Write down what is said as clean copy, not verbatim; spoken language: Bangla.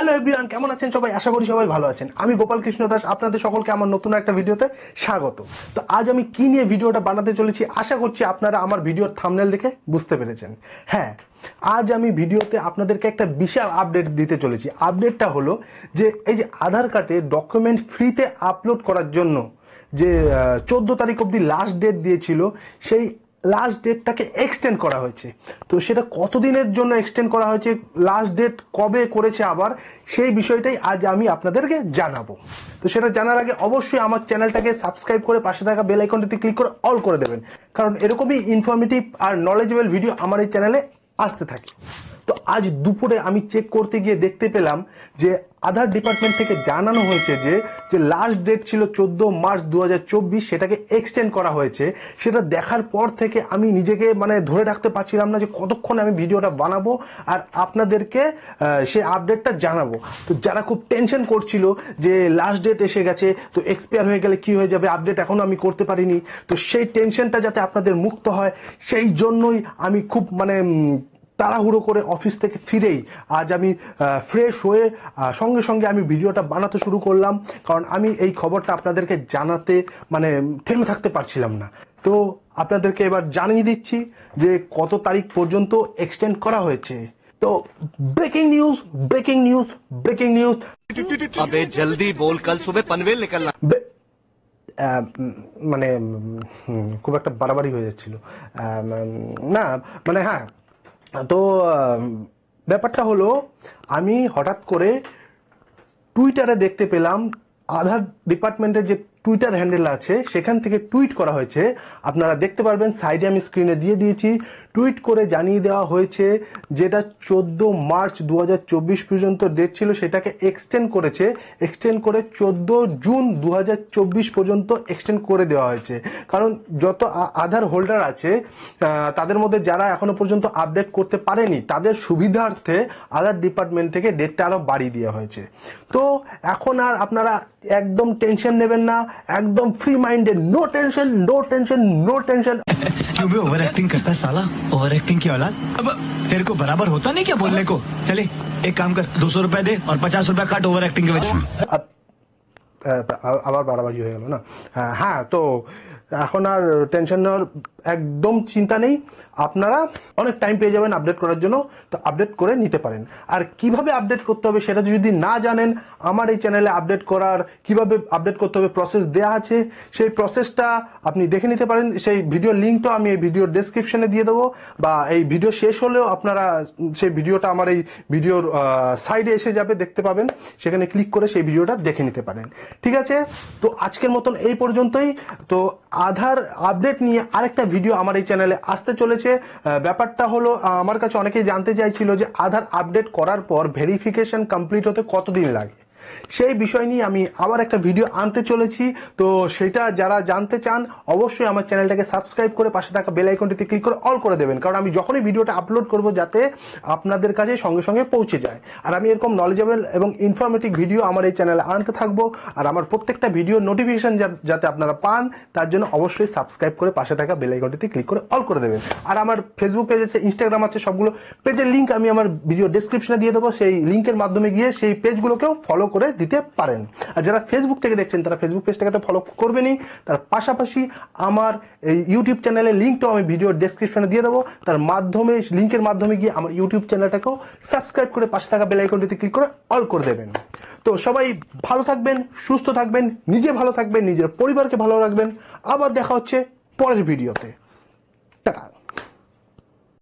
হ্যালো এভরিওয়ান, কেমন আছেন সবাই? আশা করি সবাই ভালো আছেন। আমি গোপাল কৃষ্ণ দাস, আপনাদের সকলকে আমার নতুন একটা ভিডিওতে স্বাগত। তো আজ আমি কি নিয়ে ভিডিওটা বানাতে চলেছি আশা করছি আপনারা আমার ভিডিওর থাম্বনেল দেখে বুঝতে পেরেছেন। হ্যাঁ, আজ আমি ভিডিওতে আপনাদেরকে একটা বিশাল আপডেট দিতে চলেছি। আপডেটটা হলো যে এই যে আধার কার্ডে ডকুমেন্ট ফ্রিতে আপলোড করার জন্য যে 14 তারিখ অবধি লাস্ট ডেট দিয়েছিল, সেই লাস্ট ডেটটাকে এক্সটেন্ড করা হয়েছে। তো সেটা কতদিনের জন্য এক্সটেন্ড করা হয়েছে, লাস্ট ডেট কবে করেছে আবার, সেই বিষয়টাই আজ আমি আপনাদেরকে জানাবো। তো সেটা জানার আগে অবশ্যই আমার চ্যানেলটাকে সাবস্ক্রাইব করে পাশে থাকা বেল আইকনটিতে ক্লিক করে অল করে দেবেন, কারণ এরকমই ইনফরমেটিভ আর নলেজেবল ভিডিও আমার এই চ্যানেলে আসতে থাকে। তো আজ দুপুরে আমি চেক করতে গিয়ে দেখতে পেলাম যে আধার ডিপার্টমেন্ট থেকে জানানো হয়েছে যে লাস্ট ডেট ছিল 14 মার্চ 2024, সেটাকে এক্সটেন্ড করা হয়েছে। সেটা দেখার পর থেকে আমি নিজেকে ধরে রাখতে পারছিলাম না যে কতক্ষণ আমি ভিডিওটা বানাবো আর আপনাদেরকে সেই আপডেটটা জানাবো। তো যারা খুব টেনশন করছিল যে লাস্ট ডেট এসে গেছে, তো এক্সপায়ার হয়ে গেলে কি হয়ে যাবে, আপডেট এখনো আমি করতে পারিনি, তো সেই টেনশনটা যাতে আপনাদের মুক্ত হয় সেই জন্যই আমি খুব তাড়াহুড়ো করে অফিস থেকে ফিরেই আজ আমি ফ্রেশ হয়ে সঙ্গে সঙ্গে আমি ভিডিওটা বানাতে শুরু করলাম, কারণ আমি এই খবরটা আপনাদেরকে জানাতে থেমে থাকতে পারছিলাম না। তো আপনাদেরকে এবার জানিয়ে দিচ্ছি যে কত তারিখ পর্যন্ত এক্সটেন্ড করা হয়েছে। তো breaking news, breaking news, breaking news. अबे जल्दी बोल, कल सुबह पनवेल निकलना। খুব একটা বাড়াবাড়ি হয়ে যাচ্ছিল না, হ্যাঁ। তো ব্যাপারটা হলো, আমি হঠাৎ করে টুইটারে দেখতে পেলাম আধার ডিপার্টমেন্টের যে টুইটার হ্যান্ডেল আছে সেখান থেকে টুইট করা হয়েছে। আপনারা দেখতে পারবেন, সাইডে আমি স্ক্রিনে দিয়ে দিয়েছি। টুইট করে জানিয়ে দেওয়া হয়েছে যেটা 14 মার্চ 2024 পর্যন্ত ডেট ছিল, সেটাকে এক্সটেন্ড করেছে, এক্সটেন্ড করে 14 জুন 2024 পর্যন্ত এক্সটেন্ড করে দেওয়া হয়েছে। কারণ যত আধার হোল্ডার আছে তাদের মধ্যে যারা এখনো পর্যন্ত আপডেট করতে পারেনি তাদের সুবিধার্থে আধার ডিপার্টমেন্ট থেকে ডেটটা আরো বাড়িয়ে দেওয়া হয়েছে। তো এখন আর আপনারা একদম টেনশন নেবেন না, একদম free minded, no tension, no tension, no tension. क्यों भी ओवर एक्टिंग करता है साला, ओवर एक्टिंग की औलाद। अब तेरे को बराबर होता नहीं क्या बोलने को? चले एक काम कर, 200 रुपए दे और 50 रुपए काट ओवर एक्टिंग के वजह। আবার বাড়াবাড়ি হয়ে গেল না। হ্যাঁ, তো এখন আর টেনশন নেওয়ার একদম চিন্তা নেই। আপনারা অনেক টাইম পেয়ে যাবেন আপডেট করার জন্য, তো আপডেট করে নিতে পারেন। আর কিভাবে আপডেট করতে হবে সেটা যদি না জানেন, আমার এই চ্যানেলে আপডেট করার কিভাবে আপডেট করতে হবে প্রসেস দেয়া আছে, সেই প্রসেসটা আপনি দেখে নিতে পারেন। সেই ভিডিওর লিঙ্কটা আমি এই ভিডিওর ডেসক্রিপশনে দিয়ে দেবো, বা এই ভিডিও শেষ হলেও আপনারা সেই ভিডিওটা আমার এই ভিডিওর সাইডে এসে যাবে, দেখতে পাবেন, সেখানে ক্লিক করে সেই ভিডিওটা দেখে নিতে পারেন। ঠিক আছে, তো আজকের মতন এই পর্যন্তই। তো আধার আপডেট নিয়ে আরেকটা ভিডিও আমার এই চ্যানেলে আসতে চলেছে। ব্যাপারটা হলো, আমার কাছে অনেকেই জানতে চাইছিল যে আধার আপডেট করার পর ভেরিফিকেশন কমপ্লিট হতে কতদিন লাগে, সেই বিষয় নিয়ে আমি আবার একটা ভিডিও আনতে চলেছি। তো সেটা যারা জানতে চান অবশ্যই আমার চ্যানেলটাকে সাবস্ক্রাইব করে পাশে থাকা বেল আইকনটিতে ক্লিক করে অল করে দেবেন, কারণ আমি যখনই ভিডিওটা আপলোড করব যাতে আপনাদের কাছে সঙ্গে সঙ্গে পৌঁছে যায়। আর আমি এরকম নলেজেবল এবং ইনফরমেটিভ ভিডিও আমার এই চ্যানেলে আনতে থাকবো, আর আমার প্রত্যেকটা ভিডিও নোটিফিকেশন যাতে আপনারা পান তার জন্য অবশ্যই সাবস্ক্রাইব করে পাশে থাকা বেল আইকনটিতে ক্লিক করে অল করে দেবেন। আর আমার ফেসবুক পেজ আছে, ইনস্টাগ্রাম আছে, সবগুলো পেজের লিঙ্ক আমি আমার ভিডিও ডেসক্রিপশনে দিয়ে দেবো। সেই লিঙ্কের মাধ্যমে গিয়ে সেই পেজগুলোকেও ফলো করে দিতে পারেন। আর যারা ফেসবুক থেকে দেখছেন তারা ফেসবুক পেজটাকে তো ফলো করবেনই, তার পাশাপাশি আমার এই ইউটিউব চ্যানেলের লিঙ্কটাও আমি ভিডিও ডেসক্রিপশনে দিয়ে দেবো। তার মাধ্যমে, লিঙ্কের মাধ্যমে গিয়ে আমার ইউটিউব চ্যানেলটাকেও সাবস্ক্রাইব করে পাশে থাকা বেল আইকনটিতে ক্লিক করে অল করে দেবেন। তো সবাই ভালো থাকবেন, সুস্থ থাকবেন, নিজে ভালো থাকবেন, নিজের পরিবারকে ভালো রাখবেন। আবার দেখা হচ্ছে পরের ভিডিওতে। টাটা।